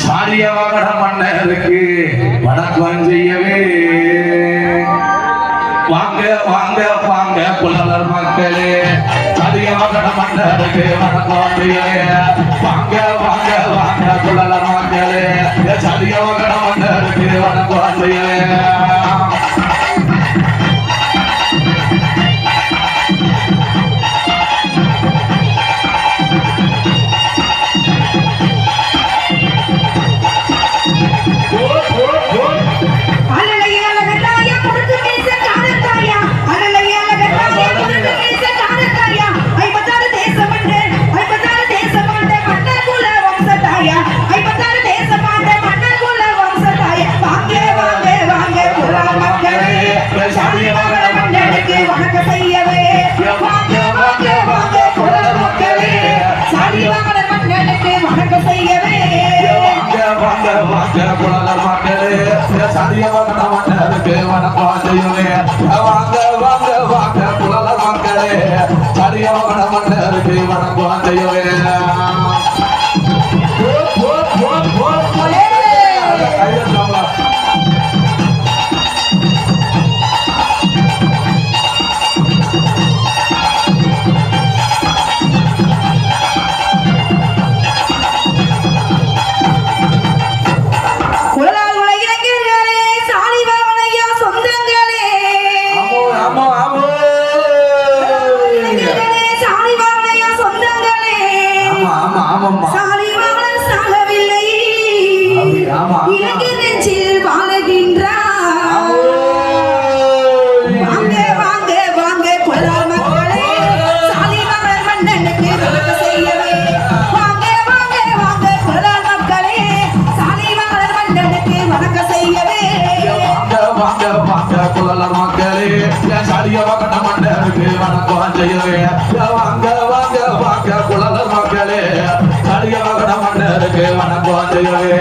சாரியவகட மன்னருக்கு வணக்கம் செய்யவே வாங்க வாங்க வாங்க புலவர் மக்களே, சாரியவகட மன்னருக்கு வணக்கம் செய்யவே வாங்க வாங்க வாங்க புலவர் மக்களே, சாரியவகட மன்னருக்கு வணக்கம் செய்யவே சாரியவகட மன்னருக்கு வணக்கம் செய்யவே வாங்க வாங்க வாங்க புலவர் மக்களே, சாரியவகட மன்னருக்கு வணக்கம் செய்யவே புலவர் மக்களே, சாரியவகட மன்னருக்கு வணக்கம் செய்யவே வாங்க வாங்க வாங்க புலவர் மக்களே, சாரியவகட மன்னருக்கு வணக்கம் செய்யவே